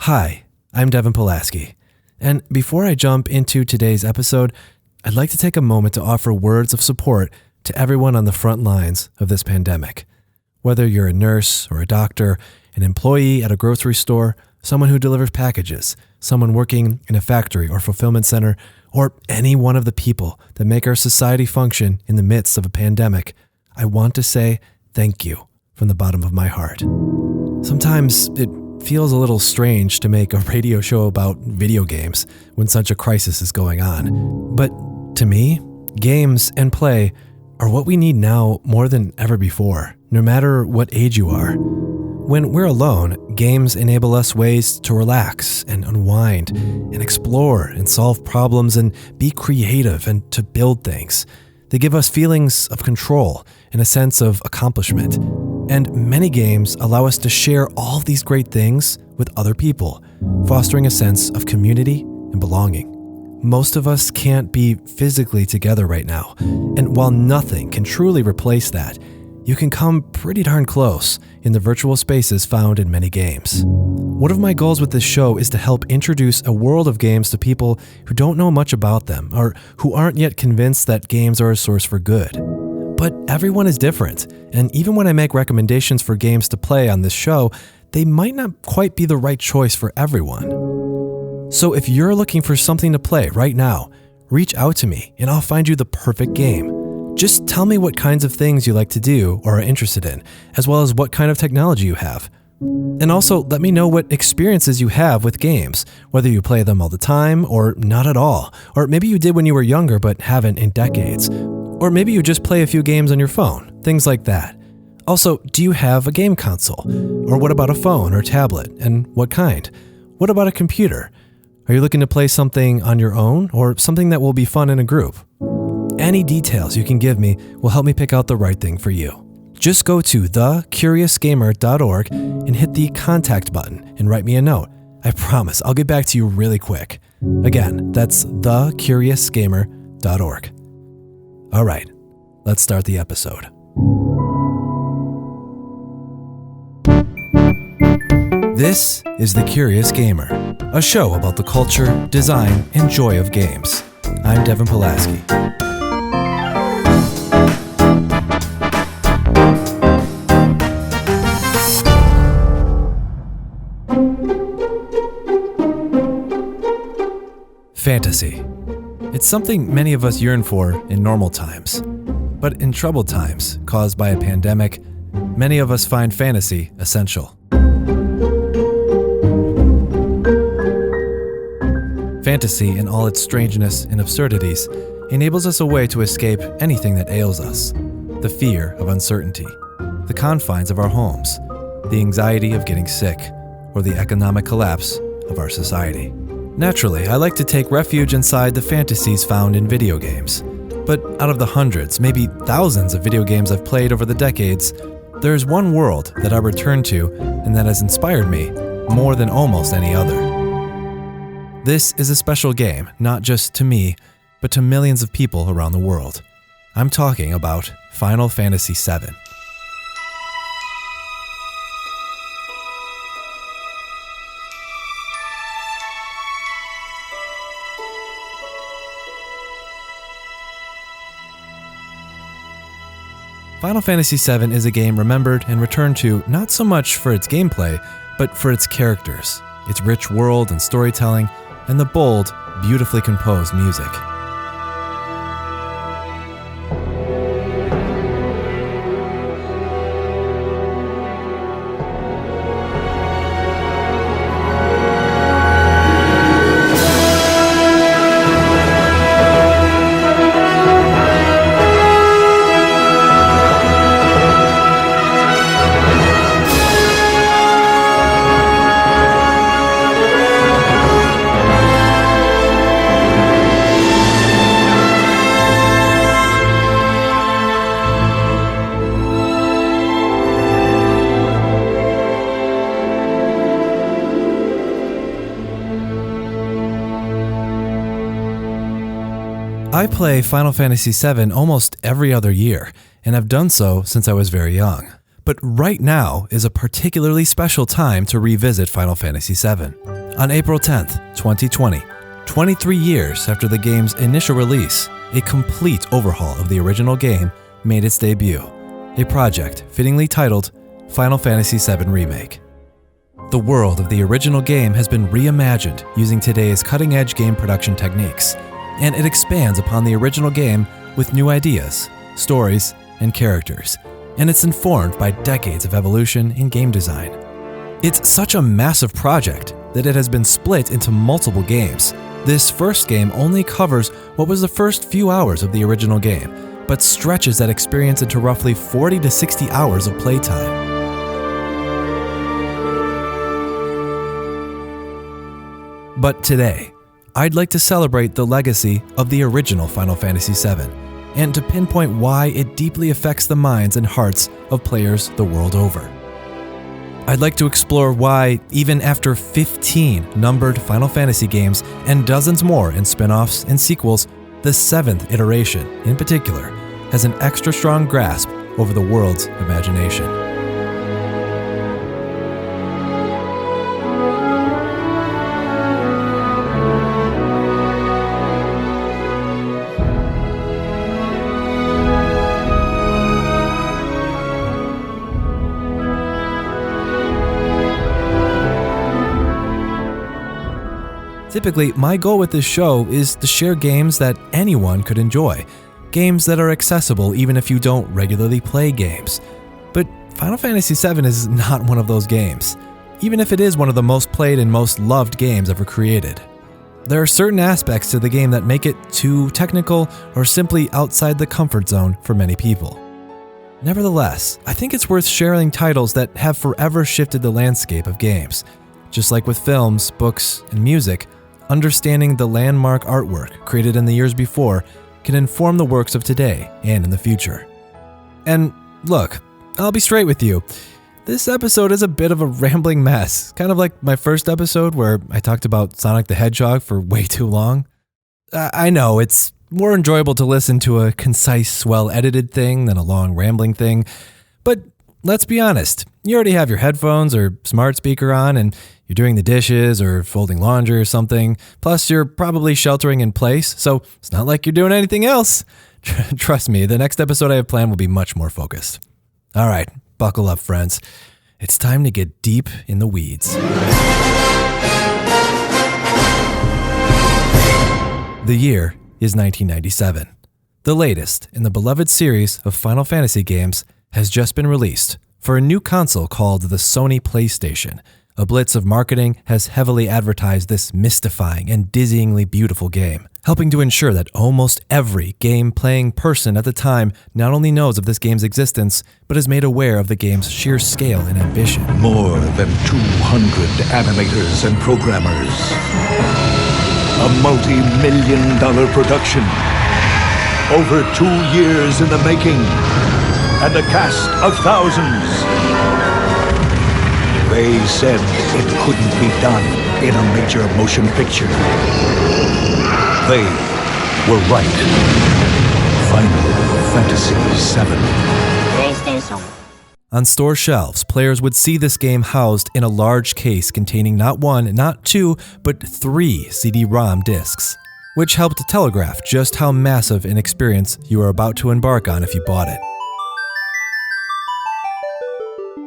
Hi, I'm Devin Pulaski, and before I jump into today's episode, I'd like to take a moment to offer words of support to everyone on the front lines of this pandemic. Whether you're a nurse or a doctor, an employee at a grocery store, someone who delivers packages, someone working in a factory or fulfillment center, or any one of the people that make our society function in the midst of a pandemic, I want to say thank you from the bottom of my heart. Sometimes it feels a little strange to make a radio show about video games when such a crisis is going on. But to me, games and play are what we need now more than ever before, no matter what age you are. When we're alone, games enable us ways to relax and unwind and explore and solve problems and be creative and to build things. They give us feelings of control and a sense of accomplishment. And many games allow us to share all of these great things with other people, fostering a sense of community and belonging. Most of us can't be physically together right now, and while nothing can truly replace that, you can come pretty darn close in the virtual spaces found in many games. One of my goals with this show is to help introduce a world of games to people who don't know much about them or who aren't yet convinced that games are a source for good. But everyone is different, and even when I make recommendations for games to play on this show, they might not quite be the right choice for everyone. So if you're looking for something to play right now, reach out to me and I'll find you the perfect game. Just tell me what kinds of things you like to do or are interested in, as well as what kind of technology you have. And also let me know what experiences you have with games, whether you play them all the time or not at all, or maybe you did when you were younger but haven't in decades. Or maybe you just play a few games on your phone, things like that. Also, do you have a game console? Or what about a phone or tablet, and what kind? What about a computer? Are you looking to play something on your own, or something that will be fun in a group? Any details you can give me will help me pick out the right thing for you. Just go to thecuriousgamer.org and hit the contact button and write me a note. I promise I'll get back to you really quick. Again, that's thecuriousgamer.org. All right, let's start the episode. This is The Curious Gamer, a show about the culture, design, and joy of games. I'm Devin Pulaski. Fantasy. It's something many of us yearn for in normal times. But in troubled times, caused by a pandemic, many of us find fantasy essential. Fantasy, in all its strangeness and absurdities, enables us a way to escape anything that ails us. The fear of uncertainty, the confines of our homes, the anxiety of getting sick, or the economic collapse of our society. Naturally, I like to take refuge inside the fantasies found in video games. But out of the hundreds, maybe thousands of video games I've played over the decades, there's one world that I return to and that has inspired me more than almost any other. This is a special game, not just to me, but to millions of people around the world. I'm talking about Final Fantasy VII. Final Fantasy VII is a game remembered and returned to not so much for its gameplay, but for its characters, its rich world and storytelling, and the bold, beautifully composed music. I play Final Fantasy VII almost every other year, and have done so since I was very young. But right now is a particularly special time to revisit Final Fantasy VII. On April 10th, 2020, 23 years after the game's initial release, a complete overhaul of the original game made its debut, a project fittingly titled Final Fantasy VII Remake. The world of the original game has been reimagined using today's cutting-edge game production techniques, and it expands upon the original game with new ideas, stories, and characters, and it's informed by decades of evolution in game design. It's such a massive project that it has been split into multiple games. This first game only covers what was the first few hours of the original game, but stretches that experience into roughly 40 to 60 hours of playtime. But today, I'd like to celebrate the legacy of the original Final Fantasy VII, and to pinpoint why it deeply affects the minds and hearts of players the world over. I'd like to explore why, even after 15 numbered Final Fantasy games and dozens more in spin-offs and sequels, the 7th iteration, in particular, has an extra strong grasp over the world's imagination. Typically, my goal with this show is to share games that anyone could enjoy, games that are accessible even if you don't regularly play games. But Final Fantasy VII is not one of those games, even if it is one of the most played and most loved games ever created. There are certain aspects to the game that make it too technical or simply outside the comfort zone for many people. Nevertheless, I think it's worth sharing titles that have forever shifted the landscape of games. Just like with films, books, and music, understanding the landmark artwork created in the years before can inform the works of today and in the future. And look, I'll be straight with you. This episode is a bit of a rambling mess, kind of like my first episode where I talked about Sonic the Hedgehog for way too long. I know, it's more enjoyable to listen to a concise, well-edited thing than a long rambling thing, but let's be honest, you already have your headphones or smart speaker on and you're doing the dishes or folding laundry or something. Plus, you're probably sheltering in place, so it's not like you're doing anything else. Trust me, the next episode I have planned will be much more focused. All right, buckle up, friends. It's time to get deep in the weeds. The year is 1997. The latest in the beloved series of Final Fantasy games has just been released for a new console called the Sony PlayStation. A blitz of marketing has heavily advertised this mystifying and dizzyingly beautiful game, helping to ensure that almost every game-playing person at the time not only knows of this game's existence, but is made aware of the game's sheer scale and ambition. More than 200 animators and programmers. A multi-million-dollar production. Over 2 years in the making. And a cast of thousands. They said it couldn't be done in a major motion picture. They were right. Final Fantasy VII. On store shelves, players would see this game housed in a large case containing not one, not two, but 3 CD-ROM discs, which helped telegraph just how massive an experience you were about to embark on if you bought it.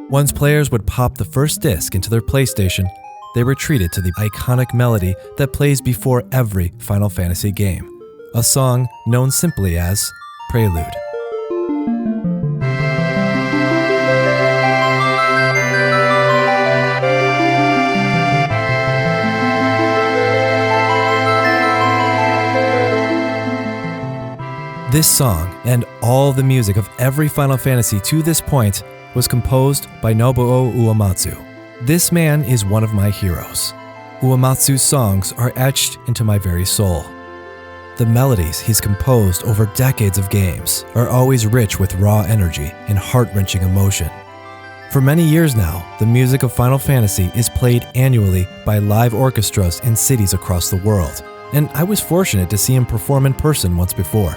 Once players would pop the first disc into their PlayStation, they were treated to the iconic melody that plays before every Final Fantasy game, a song known simply as Prelude. This song, and all the music of every Final Fantasy to this point, was composed by Nobuo Uematsu. This man is one of my heroes. Uematsu's songs are etched into my very soul. The melodies he's composed over decades of games are always rich with raw energy and heart-wrenching emotion. For many years now, the music of Final Fantasy is played annually by live orchestras in cities across the world, and I was fortunate to see him perform in person once before.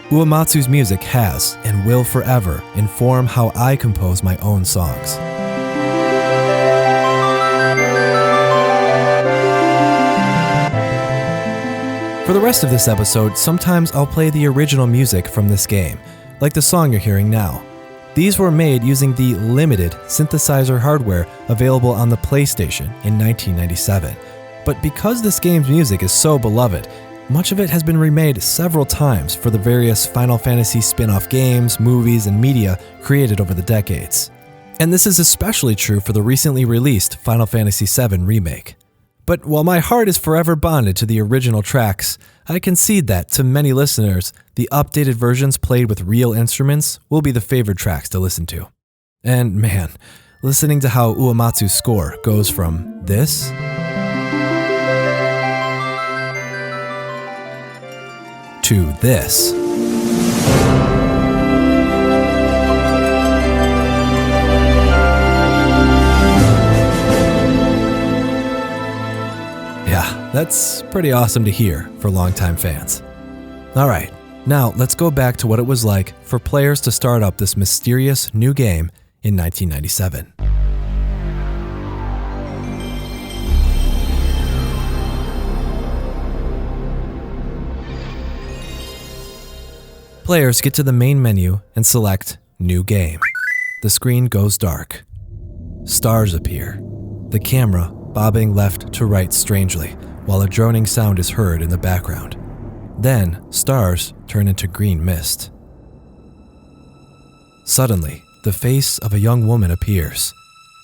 Uematsu's music has and will forever inform how I compose my own songs. For the rest of this episode, sometimes I'll play the original music from this game, like the song you're hearing now. These were made using the limited synthesizer hardware available on the PlayStation in 1997. But because this game's music is so beloved, much of it has been remade several times for the various Final Fantasy spin-off games, movies, and media created over the decades. And this is especially true for the recently released Final Fantasy VII Remake. But while my heart is forever bonded to the original tracks, I concede that, to many listeners, the updated versions played with real instruments will be the favored tracks to listen to. And man, listening to how Uematsu's score goes from this to this. Yeah, that's pretty awesome to hear for longtime fans. Alright, now let's go back to what it was like for players to start up this mysterious new game in 1997. Players get to the main menu and select New Game. The screen goes dark. Stars appear. The camera bobbing left to right strangely, while a droning sound is heard in the background. Then, stars turn into green mist. Suddenly, the face of a young woman appears.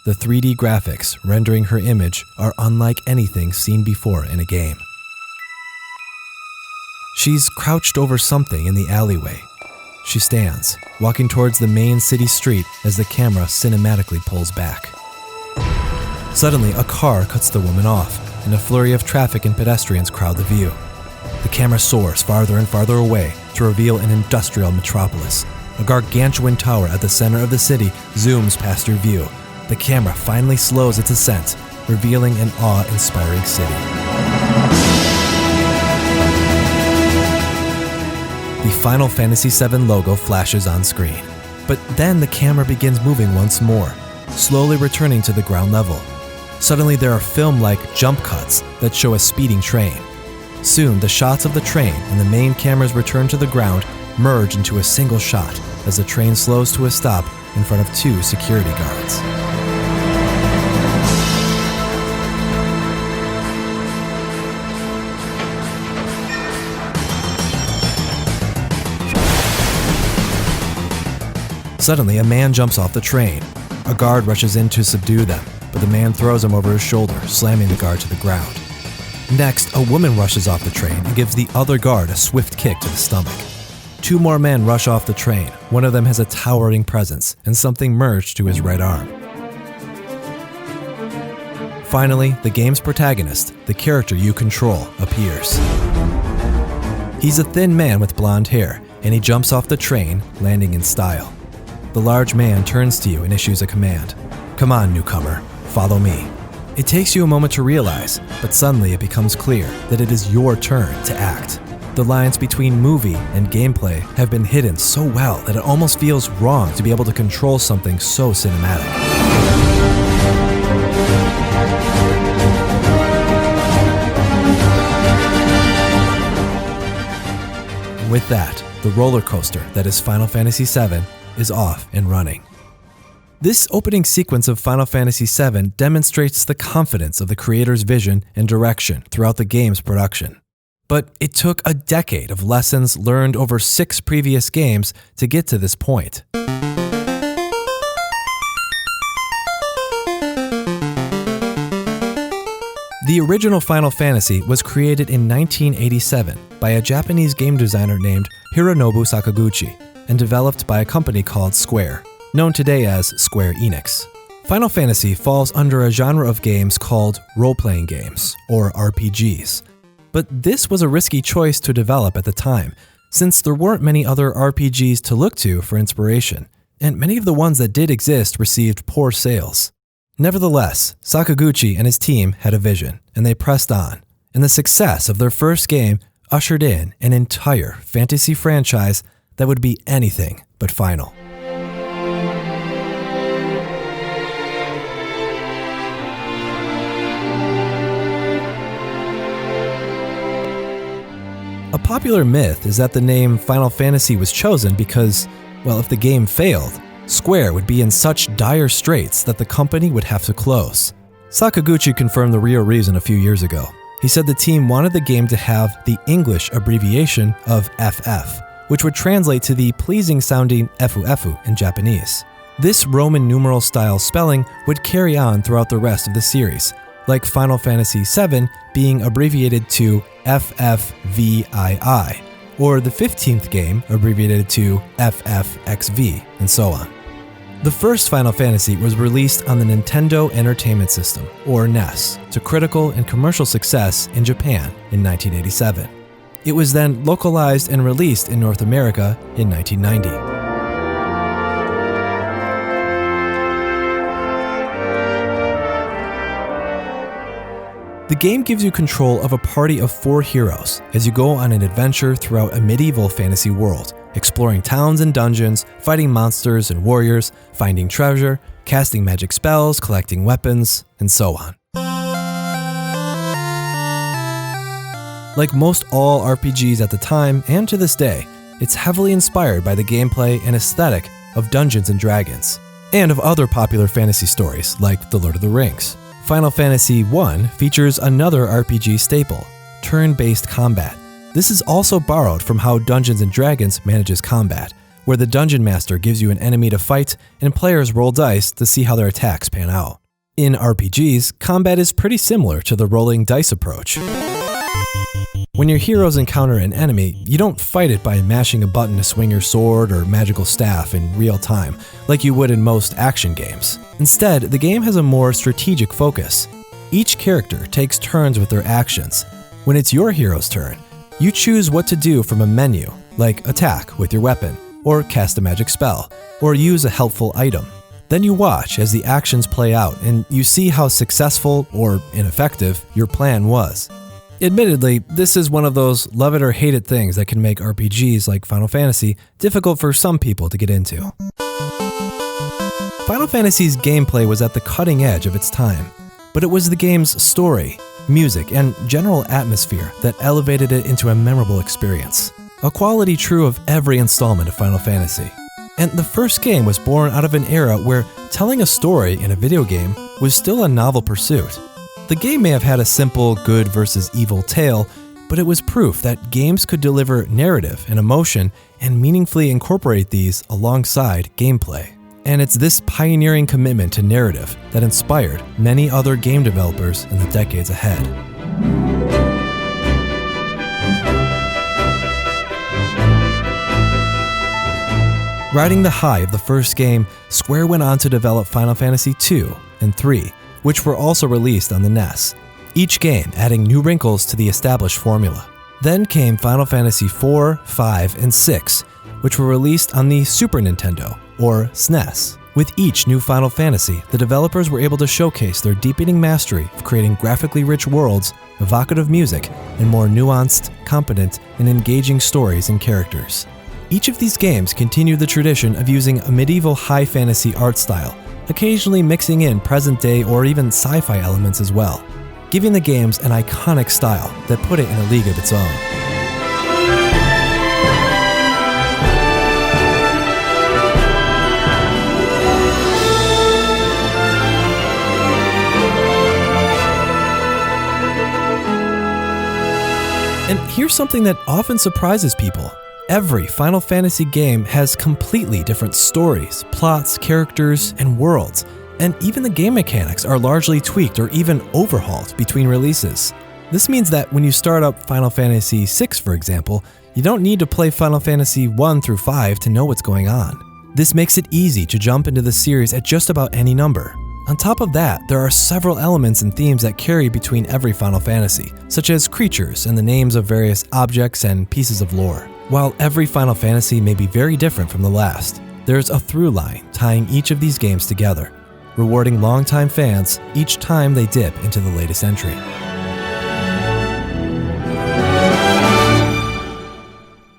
The 3D graphics rendering her image are unlike anything seen before in a game. She's crouched over something in the alleyway. She stands, walking towards the main city street as the camera cinematically pulls back. Suddenly, a car cuts the woman off, and a flurry of traffic and pedestrians crowd the view. The camera soars farther and farther away to reveal an industrial metropolis. A gargantuan tower at the center of the city zooms past your view. The camera finally slows its ascent, revealing an awe-inspiring city. The Final Fantasy VII logo flashes on screen, but then the camera begins moving once more, slowly returning to the ground level. Suddenly there are film-like jump cuts that show a speeding train. Soon the shots of the train and the main camera's return to the ground merge into a single shot as the train slows to a stop in front of two security guards. Suddenly, a man jumps off the train. A guard rushes in to subdue them, but the man throws him over his shoulder, slamming the guard to the ground. Next, a woman rushes off the train and gives the other guard a swift kick to the stomach. Two more men rush off the train. One of them has a towering presence and something merged to his right arm. Finally, the game's protagonist, the character you control, appears. He's a thin man with blonde hair, and he jumps off the train, landing in style. The large man turns to you and issues a command. "Come on, newcomer, follow me." It takes you a moment to realize, but suddenly it becomes clear that it is your turn to act. The lines between movie and gameplay have been hidden so well that it almost feels wrong to be able to control something so cinematic. With that, the roller coaster that is Final Fantasy VII is off and running. This opening sequence of Final Fantasy VII demonstrates the confidence of the creator's vision and direction throughout the game's production. But it took a decade of lessons learned over 6 previous games to get to this point. The original Final Fantasy was created in 1987 by a Japanese game designer named Hironobu Sakaguchi and developed by a company called Square, known today as Square Enix. Final Fantasy falls under a genre of games called role-playing games, or RPGs. But this was a risky choice to develop at the time, since there weren't many other RPGs to look to for inspiration, and many of the ones that did exist received poor sales. Nevertheless, Sakaguchi and his team had a vision, and they pressed on, and the success of their first game ushered in an entire fantasy franchise that would be anything but final. A popular myth is that the name Final Fantasy was chosen because, well, if the game failed, Square would be in such dire straits that the company would have to close. Sakaguchi confirmed the real reason a few years ago. He said the team wanted the game to have the English abbreviation of FF, which would translate to the pleasing-sounding FUFU in Japanese. This Roman numeral-style spelling would carry on throughout the rest of the series, like Final Fantasy VII being abbreviated to FFVII, or the 15th game abbreviated to FFXV, and so on. The first Final Fantasy was released on the Nintendo Entertainment System, or NES, to critical and commercial success in Japan in 1987. It was then localized and released in North America in 1990. The game gives you control of a party of 4 heroes as you go on an adventure throughout a medieval fantasy world, exploring towns and dungeons, fighting monsters and warriors, finding treasure, casting magic spells, collecting weapons, and so on. Like most all RPGs at the time and to this day, it's heavily inspired by the gameplay and aesthetic of Dungeons & Dragons, and of other popular fantasy stories like The Lord of the Rings. Final Fantasy I features another RPG staple, turn-based combat. This is also borrowed from how Dungeons & Dragons manages combat, where the Dungeon Master gives you an enemy to fight and players roll dice to see how their attacks pan out. In RPGs, combat is pretty similar to the rolling dice approach. When your heroes encounter an enemy, you don't fight it by mashing a button to swing your sword or magical staff in real time, like you would in most action games. Instead, the game has a more strategic focus. Each character takes turns with their actions. When it's your hero's turn, you choose what to do from a menu, like attack with your weapon, or cast a magic spell, or use a helpful item. Then you watch as the actions play out and you see how successful or ineffective your plan was. Admittedly, this is one of those love it or hate it things that can make RPGs like Final Fantasy difficult for some people to get into. Final Fantasy's gameplay was at the cutting edge of its time, but it was the game's story, music, and general atmosphere that elevated it into a memorable experience, a quality true of every installment of Final Fantasy. And the first game was born out of an era where telling a story in a video game was still a novel pursuit. The game may have had a simple good versus evil tale, but it was proof that games could deliver narrative and emotion and meaningfully incorporate these alongside gameplay. And it's this pioneering commitment to narrative that inspired many other game developers in the decades ahead. Riding the high of the first game, Square went on to develop Final Fantasy II and III, which were also released on the NES, each game adding new wrinkles to the established formula. Then came Final Fantasy IV, V, and VI, which were released on the Super Nintendo, or SNES. With each new Final Fantasy, the developers were able to showcase their deepening mastery of creating graphically rich worlds, evocative music, and more nuanced, competent, and engaging stories and characters. Each of these games continued the tradition of using a medieval high fantasy art style, occasionally mixing in present-day or even sci-fi elements as well, giving the games an iconic style that put it in a league of its own. And here's something that often surprises people. Every Final Fantasy game has completely different stories, plots, characters, and worlds, and even the game mechanics are largely tweaked or even overhauled between releases. This means that when you start up Final Fantasy VI, for example, you don't need to play Final Fantasy I through V to know what's going on. This makes it easy to jump into the series at just about any number. On top of that, there are several elements and themes that carry between every Final Fantasy, such as creatures and the names of various objects and pieces of lore. While every Final Fantasy may be very different from the last, there's a through line tying each of these games together, rewarding longtime fans each time they dip into the latest entry.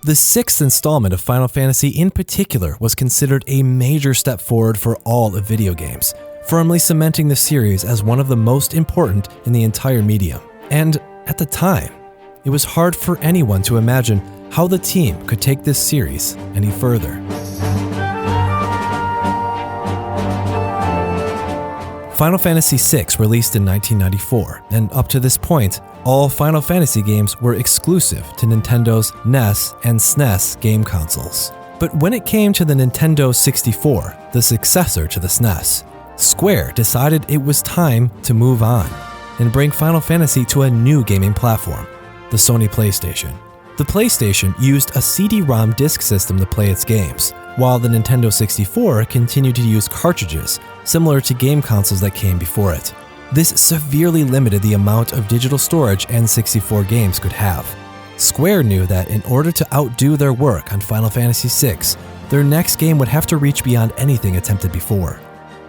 The sixth installment of Final Fantasy in particular was considered a major step forward for all of video games, firmly cementing the series as one of the most important in the entire medium. And at the time, it was hard for anyone to imagine how the team could take this series any further. Final Fantasy VI released in 1994, and up to this point, all Final Fantasy games were exclusive to Nintendo's NES and SNES game consoles. But when it came to the Nintendo 64, the successor to the SNES, Square decided it was time to move on and bring Final Fantasy to a new gaming platform, the Sony PlayStation. The PlayStation used a CD-ROM disc system to play its games, while the Nintendo 64 continued to use cartridges, similar to game consoles that came before it. This severely limited the amount of digital storage N64 games could have. Square knew that in order to outdo their work on Final Fantasy VI, their next game would have to reach beyond anything attempted before,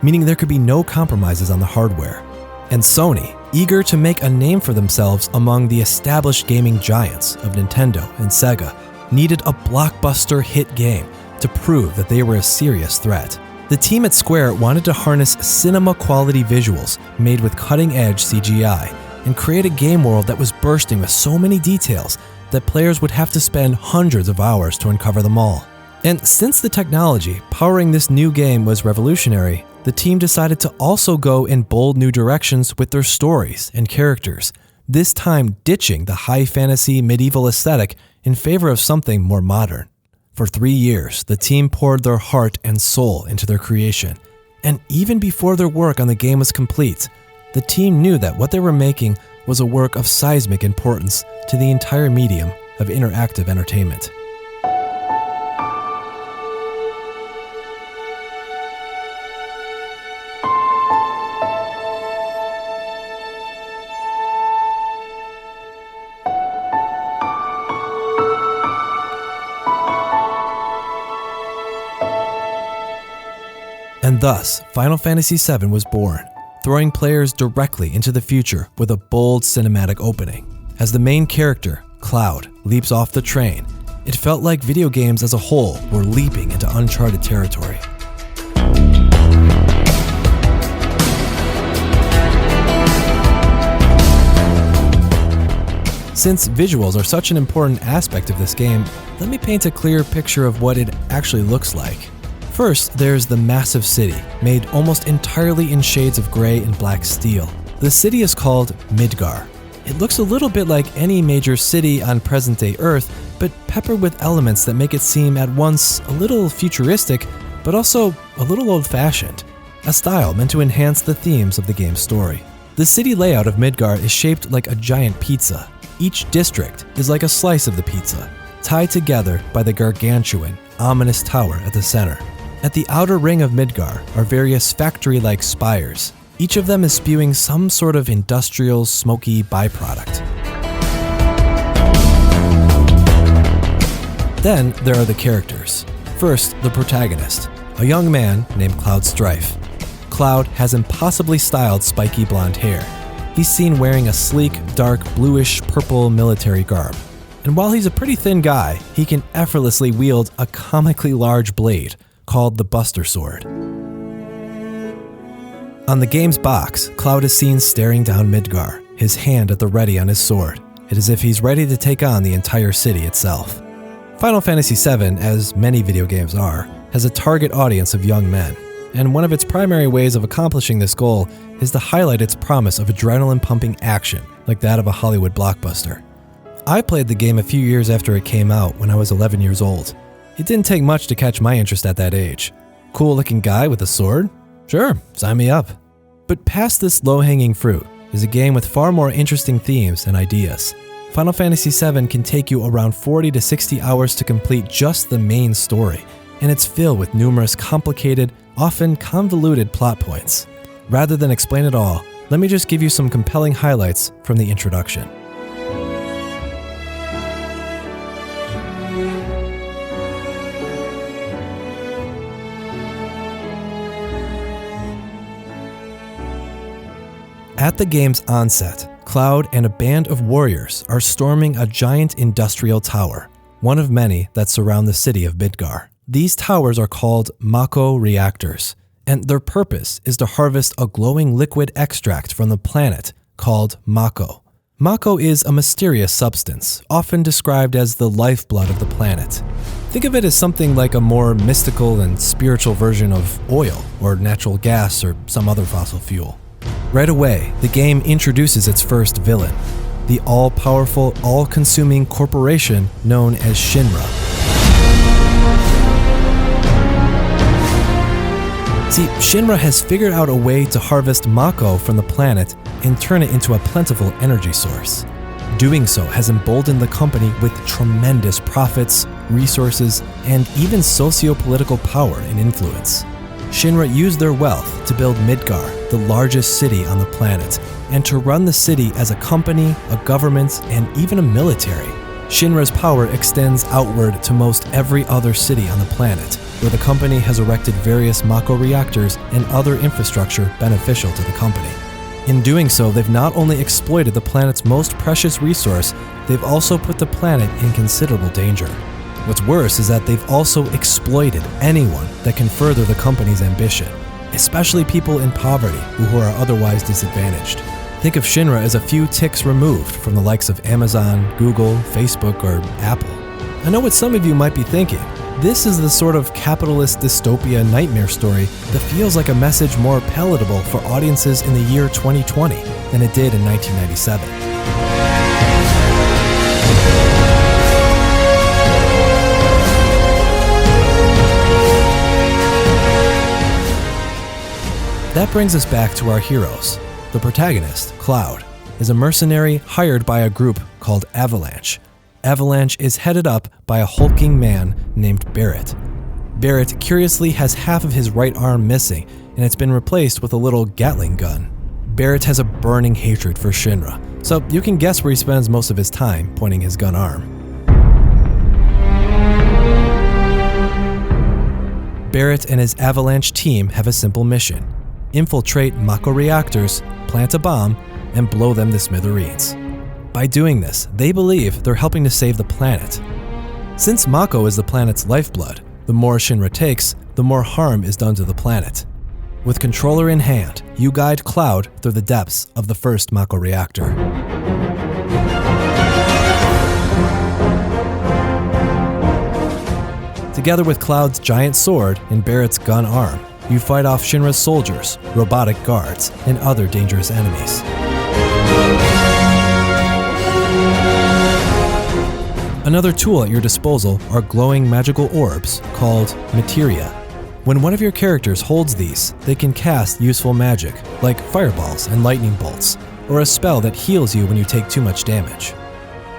meaning there could be no compromises on the hardware. And Sony, eager to make a name for themselves among the established gaming giants of Nintendo and Sega, needed a blockbuster hit game to prove that they were a serious threat. The team at Square wanted to harness cinema-quality visuals made with cutting-edge CGI and create a game world that was bursting with so many details that players would have to spend hundreds of hours to uncover them all. And since the technology powering this new game was revolutionary, the team decided to also go in bold new directions with their stories and characters, this time ditching the high fantasy medieval aesthetic in favor of something more modern. For 3 years, the team poured their heart and soul into their creation, and even before their work on the game was complete, the team knew that what they were making was a work of seismic importance to the entire medium of interactive entertainment. And thus, Final Fantasy VII was born, throwing players directly into the future with a bold cinematic opening. As the main character, Cloud, leaps off the train, it felt like video games as a whole were leaping into uncharted territory. Since visuals are such an important aspect of this game, let me paint a clear picture of what it actually looks like. First, there's the massive city, made almost entirely in shades of gray and black steel. The city is called Midgard. It looks a little bit like any major city on present-day Earth, but peppered with elements that make it seem at once a little futuristic, but also a little old-fashioned, a style meant to enhance the themes of the game's story. The city layout of Midgard is shaped like a giant pizza. Each district is like a slice of the pizza, tied together by the gargantuan, ominous tower at the center. At the outer ring of Midgard are various factory-like spires. Each of them is spewing some sort of industrial, smoky byproduct. Then there are the characters. First, the protagonist, a young man named Cloud Strife. Cloud has impossibly styled spiky blonde hair. He's seen wearing a sleek, dark, bluish-purple military garb. And while he's a pretty thin guy, he can effortlessly wield a comically large blade called the Buster Sword. On the game's box, Cloud is seen staring down Midgard, his hand at the ready on his sword. It is as if he's ready to take on the entire city itself. Final Fantasy VII, as many video games are, has a target audience of young men, and one of its primary ways of accomplishing this goal is to highlight its promise of adrenaline-pumping action, like that of a Hollywood blockbuster. I played the game a few years after it came out when I was 11 years old. It didn't take much to catch my interest at that age. Cool-looking guy with a sword? Sure, sign me up. But past this low-hanging fruit is a game with far more interesting themes and ideas. Final Fantasy VII can take you around 40 to 60 hours to complete just the main story, and it's filled with numerous complicated, often convoluted plot points. Rather than explain it all, let me just give you some compelling highlights from the introduction. At the game's onset, Cloud and a band of warriors are storming a giant industrial tower, one of many that surround the city of Midgard. These towers are called Mako Reactors, and their purpose is to harvest a glowing liquid extract from the planet called Mako. Mako is a mysterious substance, often described as the lifeblood of the planet. Think of it as something like a more mystical and spiritual version of oil, or natural gas, or some other fossil fuel. Right away, the game introduces its first villain, the all-powerful, all-consuming corporation known as Shinra. See, Shinra has figured out a way to harvest Mako from the planet and turn it into a plentiful energy source. Doing so has emboldened the company with tremendous profits, resources, and even socio-political power and influence. Shinra used their wealth to build Midgard, the largest city on the planet, and to run the city as a company, a government, and even a military. Shinra's power extends outward to most every other city on the planet, where the company has erected various Mako Reactors and other infrastructure beneficial to the company. In doing so, they've not only exploited the planet's most precious resource, they've also put the planet in considerable danger. What's worse is that they've also exploited anyone that can further the company's ambition, especially people in poverty who are otherwise disadvantaged. Think of Shinra as a few ticks removed from the likes of Amazon, Google, Facebook, or Apple. I know what some of you might be thinking. This is the sort of capitalist dystopia nightmare story that feels like a message more palatable for audiences in the year 2020 than it did in 1997. That brings us back to our heroes. The protagonist, Cloud, is a mercenary hired by a group called Avalanche. Avalanche is headed up by a hulking man named Barrett. Barrett curiously has half of his right arm missing, and it's been replaced with a little Gatling gun. Barrett has a burning hatred for Shinra, so you can guess where he spends most of his time pointing his gun arm. Barrett and his Avalanche team have a simple mission: infiltrate Mako Reactors, plant a bomb, and blow them to smithereens. By doing this, they believe they're helping to save the planet. Since Mako is the planet's lifeblood, the more Shinra takes, the more harm is done to the planet. With controller in hand, you guide Cloud through the depths of the first Mako Reactor. Together with Cloud's giant sword and Barrett's gun arm, you fight off Shinra's soldiers, robotic guards, and other dangerous enemies. Another tool at your disposal are glowing magical orbs called materia. When one of your characters holds these, they can cast useful magic, like fireballs and lightning bolts, or a spell that heals you when you take too much damage.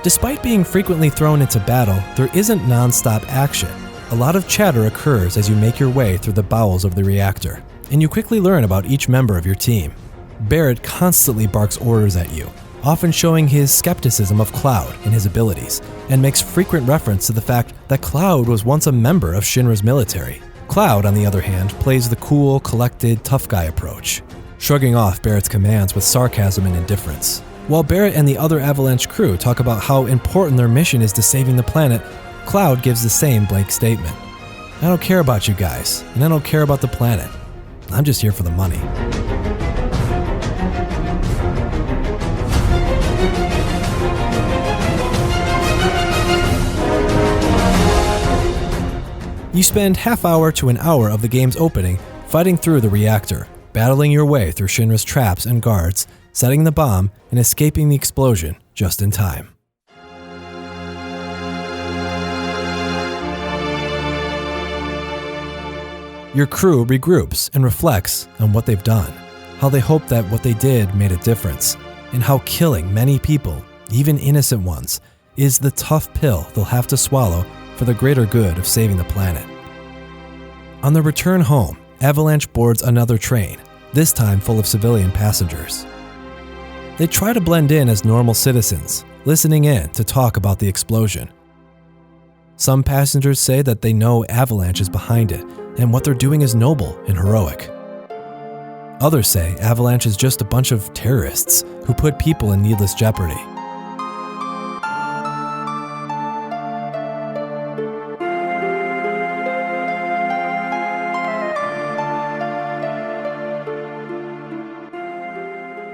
Despite being frequently thrown into battle, there isn't non-stop action. A lot of chatter occurs as you make your way through the bowels of the reactor, and you quickly learn about each member of your team. Barrett constantly barks orders at you, often showing his skepticism of Cloud and his abilities, and makes frequent reference to the fact that Cloud was once a member of Shinra's military. Cloud, on the other hand, plays the cool, collected, tough guy approach, shrugging off Barrett's commands with sarcasm and indifference. While Barrett and the other Avalanche crew talk about how important their mission is to saving the planet, Cloud gives the same blank statement. I don't care about you guys, and I don't care about the planet. I'm just here for the money. You spend half hour to an hour of the game's opening fighting through the reactor, battling your way through Shinra's traps and guards, setting the bomb, and escaping the explosion just in time. Your crew regroups and reflects on what they've done, how they hope that what they did made a difference, and how killing many people, even innocent ones, is the tough pill they'll have to swallow for the greater good of saving the planet. On the return home, Avalanche boards another train, this time full of civilian passengers. They try to blend in as normal citizens, listening in to talk about the explosion. Some passengers say that they know Avalanche is behind it, and what they're doing is noble and heroic. Others say Avalanche is just a bunch of terrorists who put people in needless jeopardy.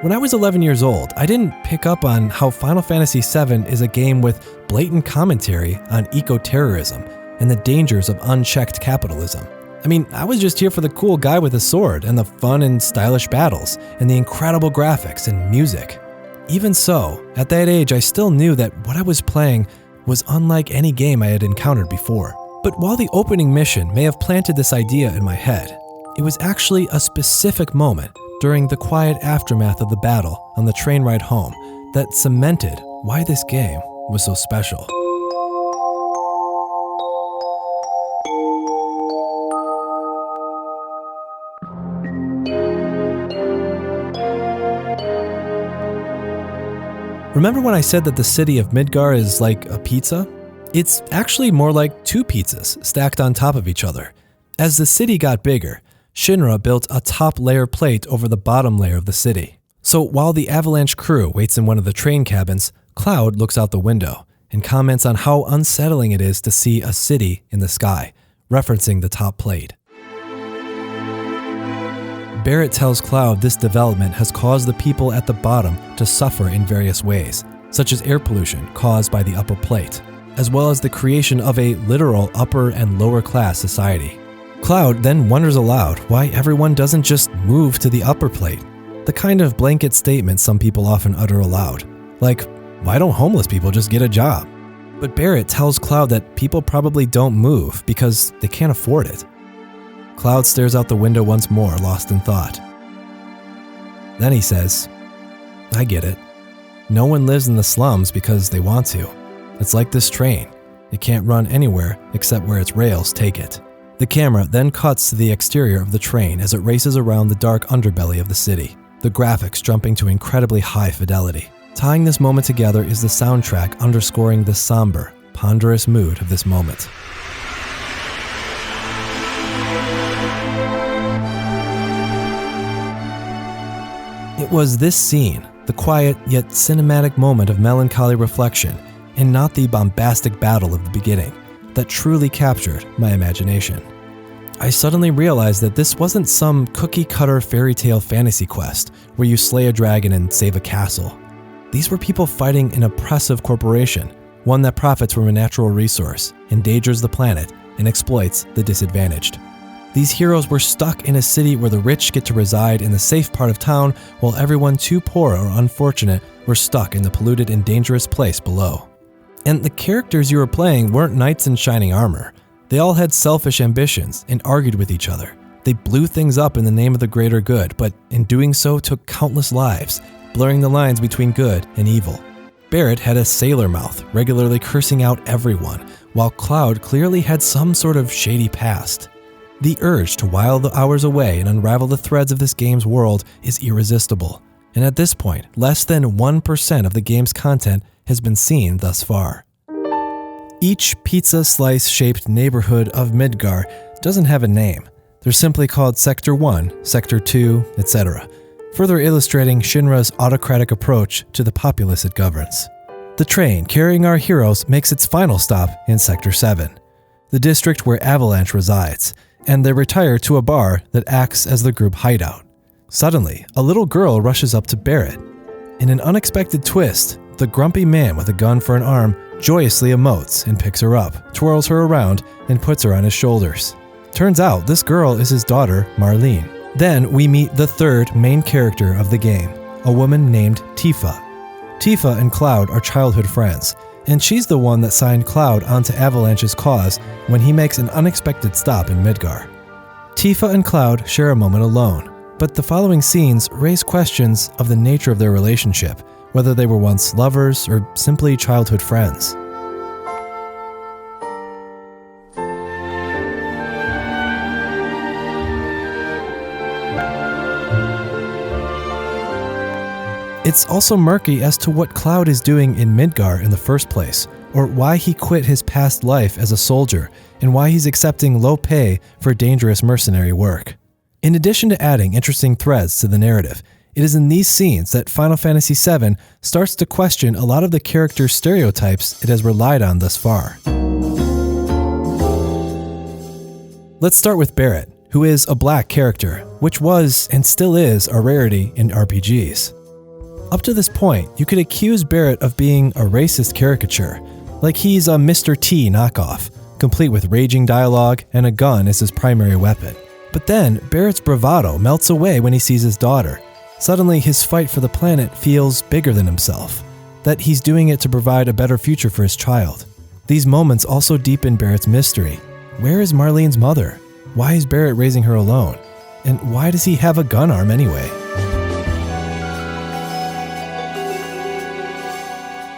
When I was 11 years old, I didn't pick up on how Final Fantasy VII is a game with blatant commentary on eco-terrorism and the dangers of unchecked capitalism. I mean, I was just here for the cool guy with a sword and the fun and stylish battles and the incredible graphics and music. Even so, at that age, I still knew that what I was playing was unlike any game I had encountered before. But while the opening mission may have planted this idea in my head, it was actually a specific moment during the quiet aftermath of the battle on the train ride home that cemented why this game was so special. Remember when I said that the city of Midgard is like a pizza? It's actually more like two pizzas stacked on top of each other. As the city got bigger, Shinra built a top layer plate over the bottom layer of the city. So while the Avalanche crew waits in one of the train cabins, Cloud looks out the window and comments on how unsettling it is to see a city in the sky, referencing the top plate. Barrett tells Cloud this development has caused the people at the bottom to suffer in various ways, such as air pollution caused by the upper plate, as well as the creation of a literal upper and lower class society. Cloud then wonders aloud why everyone doesn't just move to the upper plate, the kind of blanket statement some people often utter aloud, like, why don't homeless people just get a job? But Barrett tells Cloud that people probably don't move because they can't afford it. Cloud stares out the window once more, lost in thought. Then he says, I get it. No one lives in the slums because they want to. It's like this train. It can't run anywhere except where its rails take it. The camera then cuts to the exterior of the train as it races around the dark underbelly of the city, the graphics jumping to incredibly high fidelity. Tying this moment together is the soundtrack underscoring the somber, ponderous mood of this moment. It was this scene, the quiet yet cinematic moment of melancholy reflection, and not the bombastic battle of the beginning, that truly captured my imagination. I suddenly realized that this wasn't some cookie-cutter fairy tale fantasy quest where you slay a dragon and save a castle. These were people fighting an oppressive corporation, one that profits from a natural resource, endangers the planet, and exploits the disadvantaged. These heroes were stuck in a city where the rich get to reside in the safe part of town, while everyone too poor or unfortunate were stuck in the polluted and dangerous place below. And the characters you were playing weren't knights in shining armor. They all had selfish ambitions and argued with each other. They blew things up in the name of the greater good, but in doing so took countless lives, blurring the lines between good and evil. Barrett had a sailor mouth, regularly cursing out everyone, while Cloud clearly had some sort of shady past. The urge to while the hours away and unravel the threads of this game's world is irresistible, and at this point, less than 1% of the game's content has been seen thus far. Each pizza slice-shaped neighborhood of Midgard doesn't have a name. They're simply called Sector 1, Sector 2, etc., further illustrating Shinra's autocratic approach to the populace it governs. The train carrying our heroes makes its final stop in Sector 7, the district where Avalanche resides, and they retire to a bar that acts as the group hideout. Suddenly, a little girl rushes up to Barrett. In an unexpected twist, the grumpy man with a gun for an arm joyously emotes and picks her up, twirls her around, and puts her on his shoulders. Turns out this girl is his daughter, Marlene. Then we meet the third main character of the game, a woman named Tifa. Tifa and Cloud are childhood friends, and she's the one that signed Cloud onto Avalanche's cause when he makes an unexpected stop in Midgard. Tifa and Cloud share a moment alone, but the following scenes raise questions of the nature of their relationship, whether they were once lovers or simply childhood friends. It's also murky as to what Cloud is doing in Midgard in the first place, or why he quit his past life as a soldier, and why he's accepting low pay for dangerous mercenary work. In addition to adding interesting threads to the narrative, it is in these scenes that Final Fantasy VII starts to question a lot of the character stereotypes it has relied on thus far. Let's start with Barrett, who is a black character, which was and still is a rarity in RPGs. Up to this point, you could accuse Barrett of being a racist caricature, like he's a Mr. T knockoff, complete with raging dialogue and a gun as his primary weapon. But then, Barrett's bravado melts away when he sees his daughter. Suddenly, his fight for the planet feels bigger than himself, that he's doing it to provide a better future for his child. These moments also deepen Barrett's mystery. Where is Marlene's mother? Why is Barrett raising her alone? And why does he have a gun arm anyway?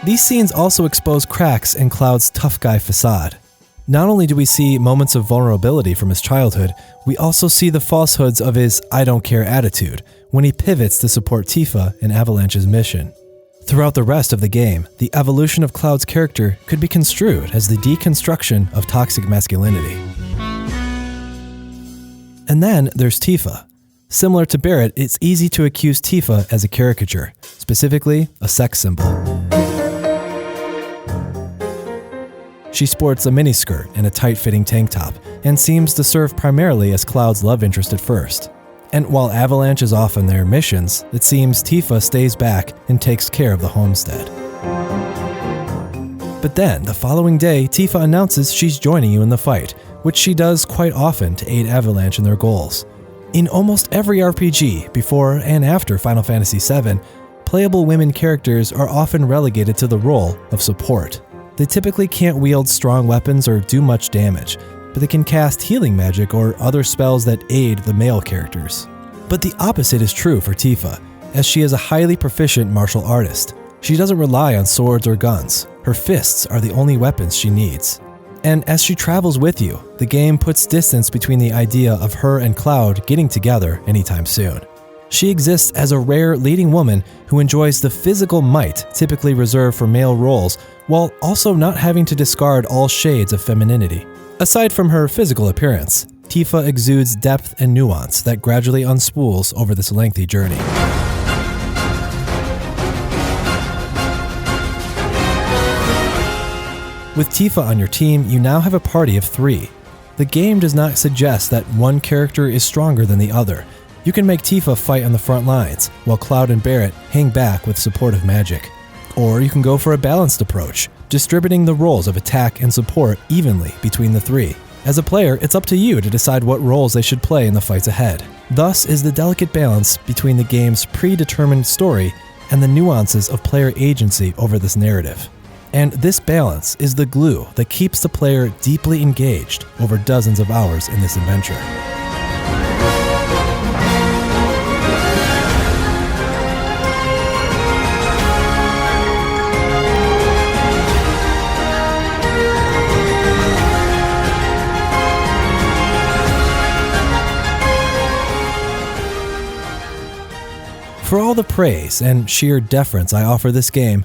These scenes also expose cracks in Cloud's tough guy facade. Not only do we see moments of vulnerability from his childhood, we also see the falsehoods of his I don't care attitude when he pivots to support Tifa in Avalanche's mission. Throughout the rest of the game, the evolution of Cloud's character could be construed as the deconstruction of toxic masculinity. And then there's Tifa. Similar to Barrett, it's easy to accuse Tifa as a caricature, specifically a sex symbol. She sports a miniskirt and a tight-fitting tank top, and seems to serve primarily as Cloud's love interest at first. And while Avalanche is off on their missions, it seems Tifa stays back and takes care of the homestead. But then, the following day, Tifa announces she's joining you in the fight, which she does quite often to aid Avalanche in their goals. In almost every RPG, before and after Final Fantasy VII, playable women characters are often relegated to the role of support. They typically can't wield strong weapons or do much damage, but they can cast healing magic or other spells that aid the male characters. But the opposite is true for Tifa, as she is a highly proficient martial artist. She doesn't rely on swords or guns. Her fists are the only weapons she needs. And as she travels with you, the game puts distance between the idea of her and Cloud getting together anytime soon. She exists as a rare leading woman who enjoys the physical might typically reserved for male roles, while also not having to discard all shades of femininity. Aside from her physical appearance, Tifa exudes depth and nuance that gradually unspools over this lengthy journey. With Tifa on your team, you now have a party of 3. The game does not suggest that one character is stronger than the other. You can make Tifa fight on the front lines, while Cloud and Barrett hang back with supportive magic. Or you can go for a balanced approach, distributing the roles of attack and support evenly between the 3. As a player, it's up to you to decide what roles they should play in the fights ahead. Thus is the delicate balance between the game's predetermined story and the nuances of player agency over this narrative. And this balance is the glue that keeps the player deeply engaged over dozens of hours in this adventure. For all the praise and sheer deference I offer this game,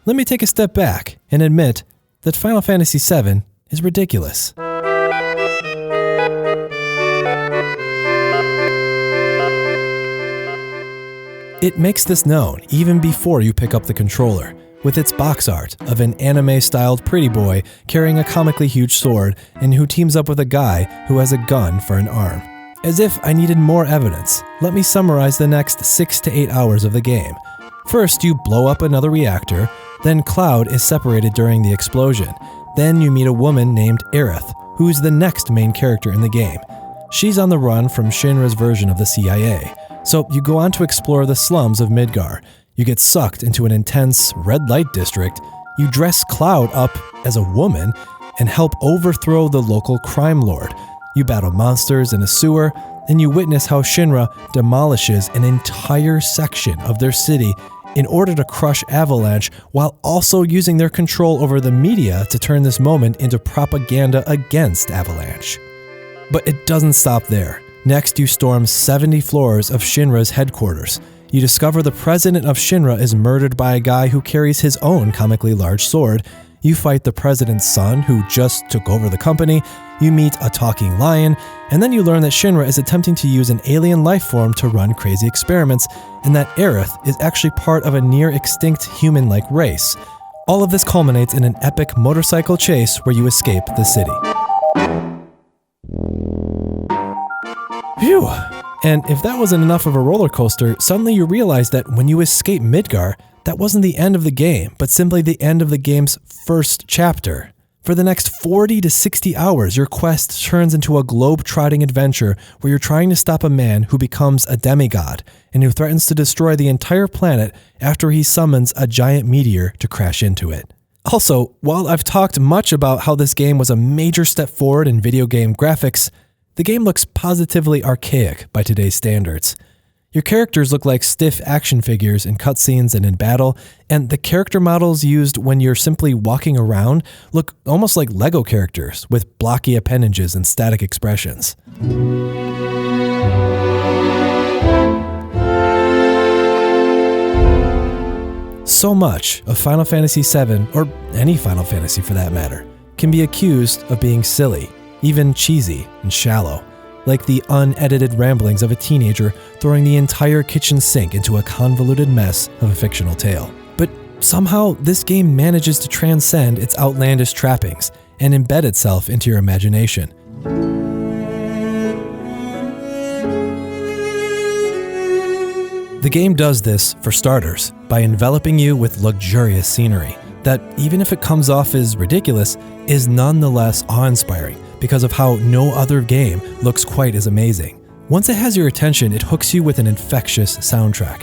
let me take a step back and admit that Final Fantasy VII is ridiculous. It makes this known even before you pick up the controller, with its box art of an anime-styled pretty boy carrying a comically huge sword and who teams up with a guy who has a gun for an arm. As if I needed more evidence, let me summarize the next 6 to 8 hours of the game. First, you blow up another reactor, then Cloud is separated during the explosion. Then you meet a woman named Aerith, who's the next main character in the game. She's on the run from Shinra's version of the CIA, so you go on to explore the slums of Midgard. You get sucked into an intense red light district, you dress Cloud up as a woman, and help overthrow the local crime lord. You battle monsters in a sewer, and you witness how Shinra demolishes an entire section of their city in order to crush Avalanche, while also using their control over the media to turn this moment into propaganda against Avalanche. But it doesn't stop there. Next, you storm 70 floors of Shinra's headquarters. You discover the president of Shinra is murdered by a guy who carries his own comically large sword. You fight the president's son, who just took over the company. You meet a talking lion, and then you learn that Shinra is attempting to use an alien life form to run crazy experiments, and that Aerith is actually part of a near-extinct human-like race. All of this culminates in an epic motorcycle chase where you escape the city. Phew! And if that wasn't enough of a roller coaster, suddenly you realize that when you escape Midgard, that wasn't the end of the game, but simply the end of the game's first chapter. For the next 40 to 60 hours, your quest turns into a globe-trotting adventure where you're trying to stop a man who becomes a demigod and who threatens to destroy the entire planet after he summons a giant meteor to crash into it. Also, while I've talked much about how this game was a major step forward in video game graphics, the game looks positively archaic by today's standards. Your characters look like stiff action figures in cutscenes and in battle, and the character models used when you're simply walking around look almost like Lego characters with blocky appendages and static expressions. So much of Final Fantasy VII, or any Final Fantasy for that matter, can be accused of being silly, even cheesy and shallow, like the unedited ramblings of a teenager throwing the entire kitchen sink into a convoluted mess of a fictional tale. But somehow, this game manages to transcend its outlandish trappings and embed itself into your imagination. The game does this, for starters, by enveloping you with luxurious scenery that, even if it comes off as ridiculous, is nonetheless awe-inspiring because of how no other game looks quite as amazing. Once it has your attention, it hooks you with an infectious soundtrack.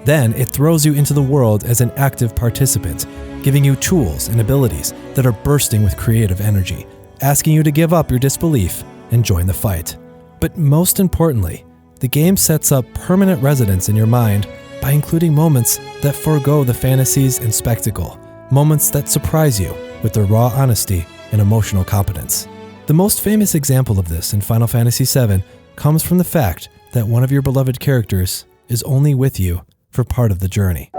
Then it throws you into the world as an active participant, giving you tools and abilities that are bursting with creative energy, asking you to give up your disbelief and join the fight. But most importantly, the game sets up permanent residence in your mind by including moments that forego the fantasies and spectacle, moments that surprise you with their raw honesty and emotional competence. The most famous example of this in Final Fantasy VII comes from the fact that one of your beloved characters is only with you for part of the journey.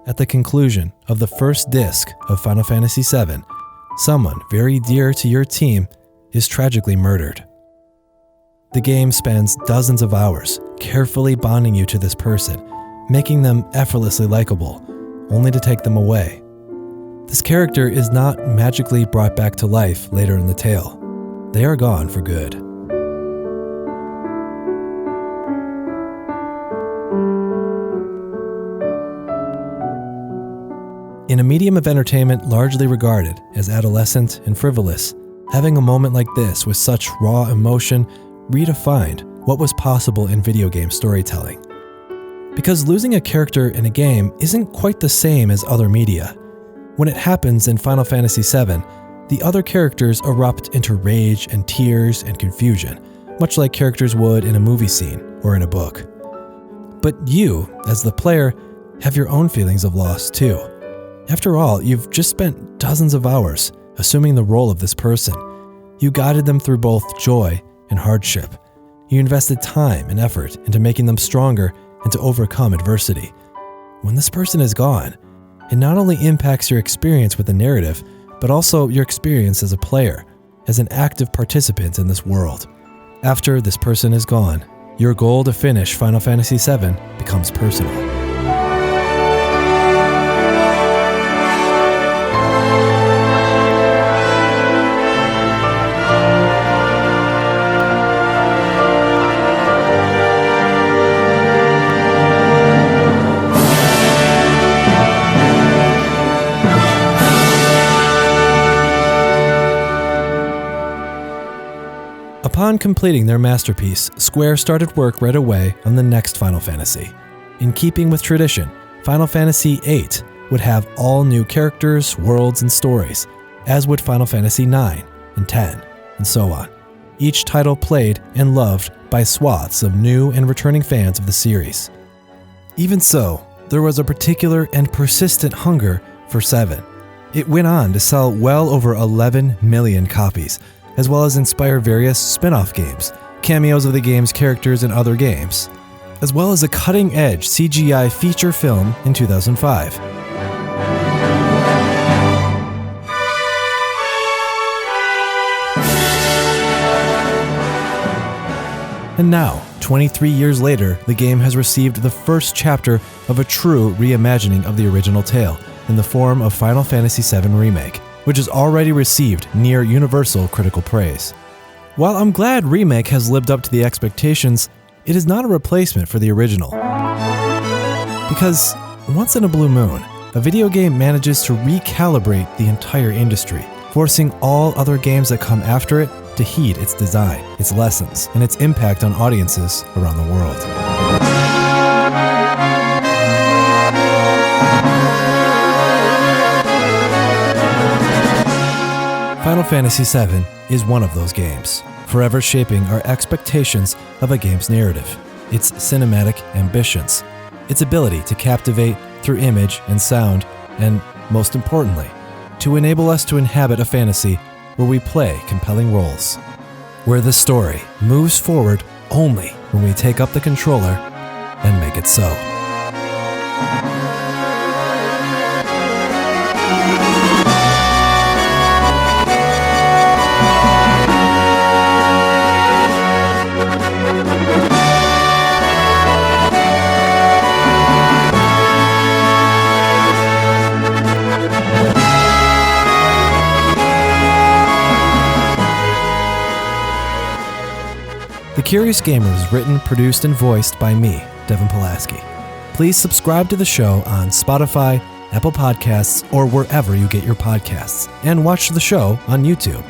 At the conclusion of the first disc of Final Fantasy VII, someone very dear to your team is tragically murdered. The game spends dozens of hours carefully bonding you to this person, making them effortlessly likable, only to take them away. This character is not magically brought back to life later in the tale. They are gone for good. In a medium of entertainment largely regarded as adolescent and frivolous, having a moment like this with such raw emotion redefined what was possible in video game storytelling. Because losing a character in a game isn't quite the same as other media. When it happens in Final Fantasy VII, the other characters erupt into rage and tears and confusion, much like characters would in a movie scene or in a book. But you, as the player, have your own feelings of loss too. After all, you've just spent dozens of hours assuming the role of this person. You guided them through both joy and hardship. You invested time and effort into making them stronger and to overcome adversity. When this person is gone, it not only impacts your experience with the narrative, but also your experience as a player, as an active participant in this world. After this person is gone, your goal to finish Final Fantasy VII becomes personal. Upon completing their masterpiece, Square started work right away on the next Final Fantasy. In keeping with tradition, Final Fantasy VIII would have all new characters, worlds, and stories, as would Final Fantasy IX and X, and so on. Each title played and loved by swaths of new and returning fans of the series. Even so, there was a particular and persistent hunger for 7. It went on to sell well over 11 million copies, as well as inspire various spin-off games, cameos of the game's characters in other games, as well as a cutting-edge CGI feature film in 2005. And now, 23 years later, the game has received the first chapter of a true reimagining of the original tale in the form of Final Fantasy VII Remake, which has already received near universal critical praise. While I'm glad Remake has lived up to the expectations, it is not a replacement for the original. Because once in a blue moon, a video game manages to recalibrate the entire industry, forcing all other games that come after it to heed its design, its lessons, and its impact on audiences around the world. Final Fantasy VII is one of those games, forever shaping our expectations of a game's narrative, its cinematic ambitions, its ability to captivate through image and sound, and, most importantly, to enable us to inhabit a fantasy where we play compelling roles, where the story moves forward only when we take up the controller and make it so. The Curious Gamer is written, produced, and voiced by me, Devin Pulaski. Please subscribe to the show on Spotify, Apple Podcasts, or wherever you get your podcasts, and watch the show on YouTube.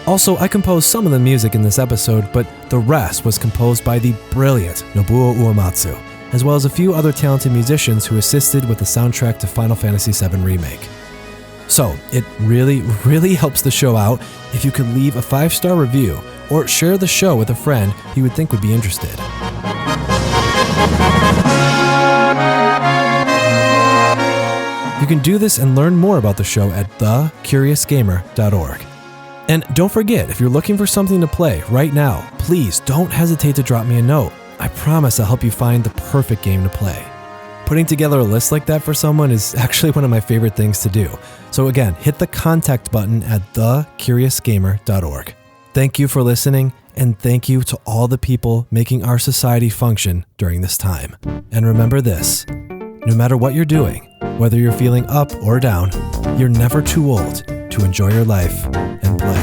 Also, I composed some of the music in this episode, but the rest was composed by the brilliant Nobuo Uematsu, as well as a few other talented musicians who assisted with the soundtrack to Final Fantasy VII Remake. So, it really helps the show out if you could leave a 5-star review or share the show with a friend you would think would be interested. You can do this and learn more about the show at thecuriousgamer.org. And don't forget, if you're looking for something to play right now, please don't hesitate to drop me a note. I promise I'll help you find the perfect game to play. Putting together a list like that for someone is actually one of my favorite things to do. So again, hit the contact button at thecuriousgamer.org. Thank you for listening, and thank you to all the people making our society function during this time. And remember this, no matter what you're doing, whether you're feeling up or down, you're never too old to enjoy your life and play.